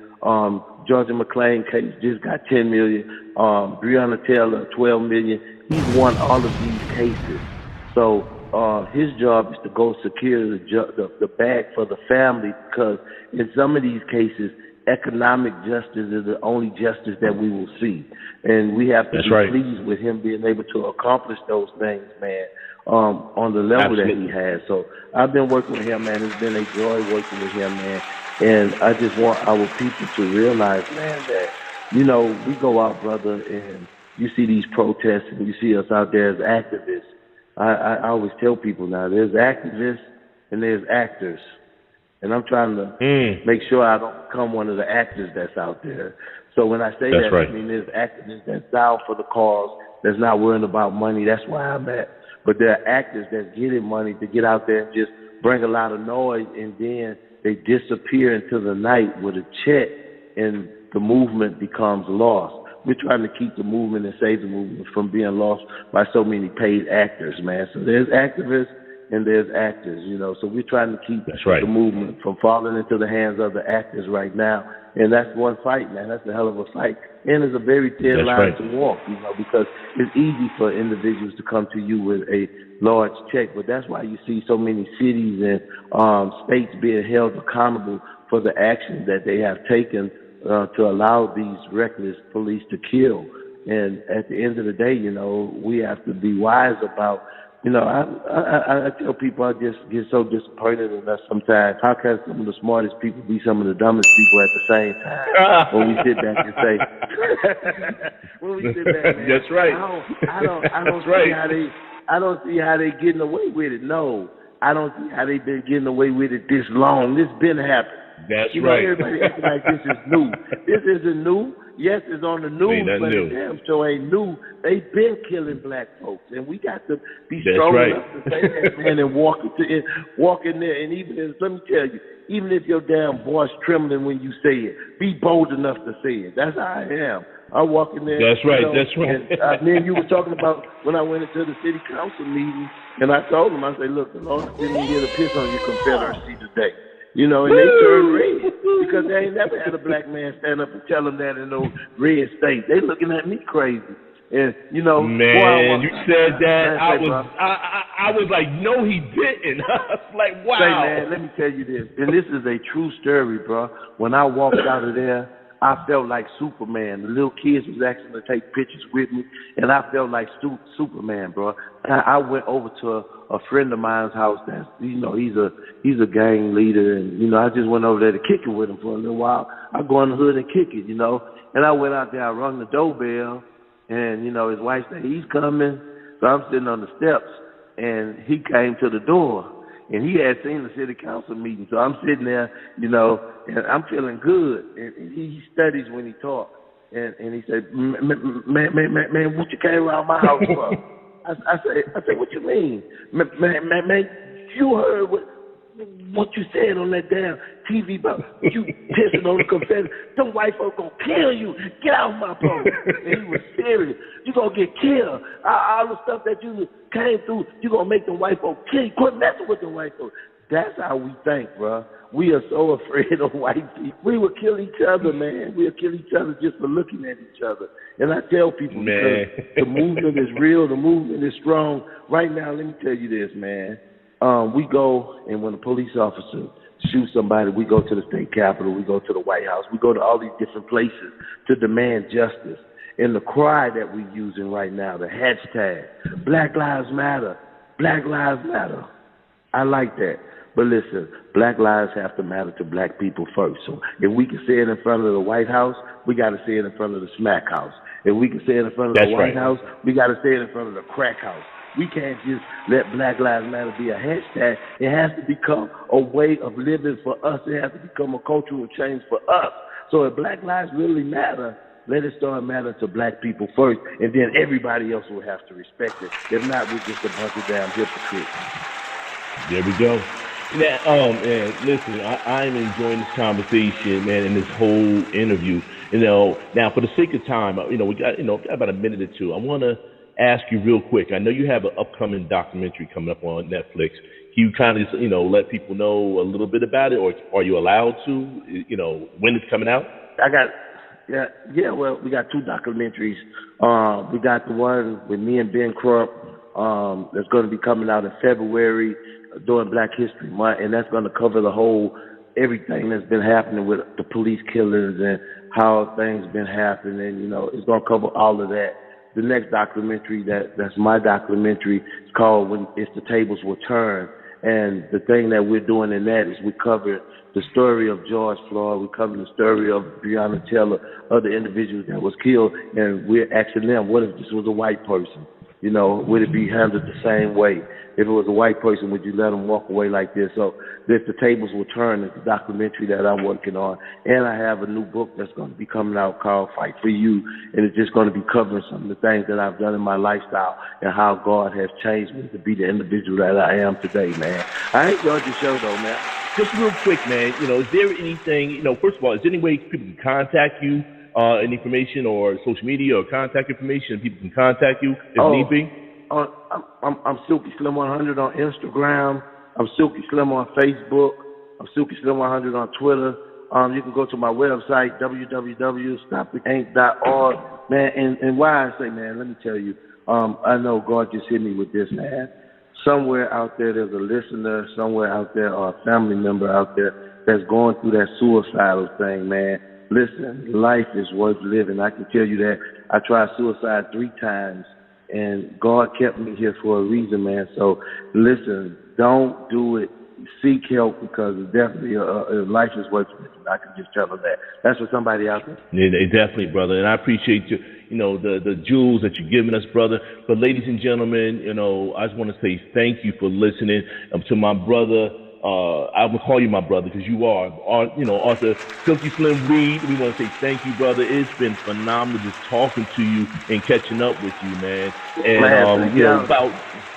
Georgia McClain case just got $10 million, Breonna Taylor, $12 million. He's won all of these cases. So his job is to go secure the bag for the family, because in some of these cases, economic justice is the only justice that we will see. And we have to be pleased with him being able to accomplish those things, man, on the level that he has. So I've been working with him, man. It's been a joy working with him, man. And I just want our people to realize, man, that, you know, we go out, brother, and you see these protests and you see us out there as activists. I always tell people now, there's activists and there's actors. And I'm trying to make sure I don't become one of the actors that's out there. So when I say that, I mean there's activists that's down for the cause, that's not worrying about money. That's where I'm at. But there are actors that's getting money to get out there and just bring a lot of noise, and then they disappear into the night with a check, and the movement becomes lost. We're trying to keep the movement and save the movement from being lost by so many paid actors, man. So there's activists and there's actors, you know. So we're trying to keep the movement from falling into the hands of the actors right now. And that's one fight, man. That's a hell of a fight. And it's a very thin line to walk, you know, because it's easy for individuals to come to you with a large check. But that's why you see so many cities and states being held accountable for the actions that they have taken to allow these reckless police to kill. And at the end of the day, you know, we have to be wise about I tell people I just get so disappointed in us sometimes. How can some of the smartest people be some of the dumbest people at the same time? When we sit back and say, man, that's right. I don't That's see right. I don't see how they getting away with it. No, I don't see how they been getting away with it this long. This been happening. That's right. Everybody acting like this is new. This isn't new. Yes, it's on the news, but the damn show ain't new. They been killing black folks, and we got to be strong enough to say that, man, and walk in there. And even if, let me tell you, even if your damn voice trembling when you say it, be bold enough to say it. That's how I am. I walk in there. That's right. That's right. And me and you were talking about when I went into the city council meeting, and I told them, I said, look, the Lord didn't get a piss on your Confederacy today. And they turned red because they ain't never had a black man stand up and tell them that in those red states. They looking at me crazy. And, man, you said that. I was like, no, he didn't. I was like, wow. Say, man, let me tell you this. And this is a true story, bro. When I walked out of there, I felt like Superman. The little kids was asking to take pictures with me, and I felt like Superman, bro. I went over to a friend of mine's house. That's he's a gang leader, and I just went over there to kick it with him for a little while. I go in the hood and kick it, And I went out there, I rung the doorbell, and his wife said he's coming. So I'm sitting on the steps, and he came to the door. And he had seen the city council meeting. So I'm sitting there, and I'm feeling good. And he studies when he talks. And he said, man, what you came around my house for? I said, what you mean? Man, you heard what you said on that damn TV about you pissing on the Confederate. Them white folk gonna kill you. Get out of my phone. And he was serious. You gonna get killed. All the stuff that you came through, you gonna make them white folk kill you. Quit messing with them white folk. That's how we think, bro. We are so afraid of white people. We will kill each other, man. We'll kill each other just for looking at each other. And I tell people, because the movement is real, the movement is strong. Right now, let me tell you this, man. We go, and when a police officer shoots somebody, we go to the state capitol, we go to the White House, we go to all these different places to demand justice. And the cry that we're using right now, the hashtag, Black Lives Matter, Black Lives Matter. I like that. But listen, black lives have to matter to black people first. So if we can say it in front of the White House, we got to say it in front of the smack house. If we can say it in front of the White House, we got to say it in front of the crack house. We can't just let Black Lives Matter be a hashtag. It has to become a way of living for us. It has to become a cultural change for us. So if black lives really matter, let it start mattering to black people first, and then everybody else will have to respect it. If not, we're just a bunch of damn hypocrites. There we go. Man, listen, I'm enjoying this conversation, man, and this whole interview. Now for the sake of time, we got about a minute or two. I want to ask you real quick. I know you have an upcoming documentary coming up on Netflix. Can you kind of let people know a little bit about it, or are you allowed to? When it's coming out? Well, we got two documentaries. We got the one with me and Ben Crump that's going to be coming out in February during Black History Month, and that's going to cover everything that's been happening with the police killings and how things been happening. It's going to cover all of that. The next documentary that's my documentary is called If the Tables Will Turn. And the thing that we're doing in that is we cover the story of George Floyd, we cover the story of Breonna Taylor, other individuals that was killed, and we're asking them, what if this was a white person? Would it be handled the same way? If it was a white person, would you let them walk away like this? So If the Tables Will Turn is the documentary that I'm working on. And I have a new book that's going to be coming out called Fight for You. And it's just going to be covering some of the things that I've done in my lifestyle and how God has changed me to be the individual that I am today, man. I enjoyed your show, though, man. Just real quick, man, is there anything, first of all, is there any way people can contact you? Any information or social media or contact information, people can contact you if need be? I'm Silky Slim 100 on Instagram. I'm Silky Slim on Facebook. I'm Silky Slim 100 on Twitter. You can go to my website, www.stoptheinc.org. Man, and why I say, man, let me tell you, I know God just hit me with this, man. Somewhere out there, there's a listener, somewhere out there, or a family member out there that's going through that suicidal thing, man. Listen, life is worth living. I can tell you that. I tried suicide 3 times, and God kept me here for a reason, man. So listen, don't do it. Seek help, because it's definitely a life is worth it. I can just tell them that. That's for somebody out there. Yeah, definitely, brother. And I appreciate you, the jewels that you're giving us, brother. But ladies and gentlemen, I just want to say thank you for listening. To my brother, I'm going to call you my brother because you are, Arthur Silky Slim Reed. We want to say thank you, brother. It's been phenomenal just talking to you and catching up with you, man. And,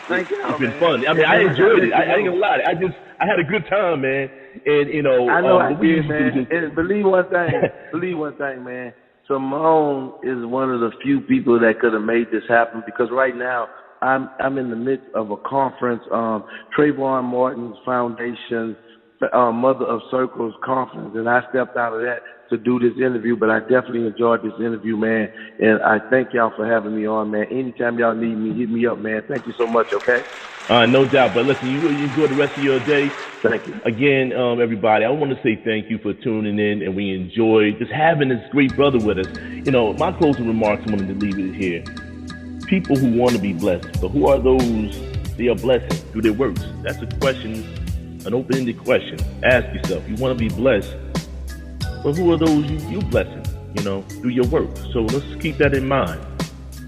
thank you. It's been fun. I mean, I enjoyed it. I ain't gonna lie. I had a good time, man. And I know I did, man. And believe one thing, man. Simone is one of the few people that could have made this happen, because right now I'm in the midst of a conference, Trayvon Martin's Foundation, Mother of Circles conference, and I stepped out of that to do this interview, but I definitely enjoyed this interview, man, and I thank y'all for having me on, man. Anytime y'all need me, hit me up, man. Thank you so much, okay? No doubt, but listen, you enjoy the rest of your day. Thank you. Again, everybody, I want to say thank you for tuning in, and we enjoyed just having this great brother with us. My closing remarks, I wanted to leave it here. People who want to be blessed, but who are those they are blessing through their works? That's a question, an open-ended question. Ask yourself, you want to be blessed, but who are those you blessing, through your work? So let's keep that in mind.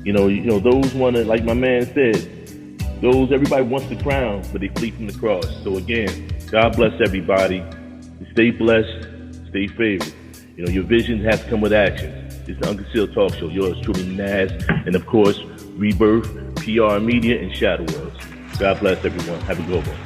Those want to, like my man said, everybody wants the crown, but they flee from the cross. So again, God bless everybody. Stay blessed, stay favored. Your vision has to come with action. It's the Unconcealed Talk Show. Yours truly, Naz, and of course, Rebirth, PR Media, and Shadow Worlds. God bless everyone. Have a good one.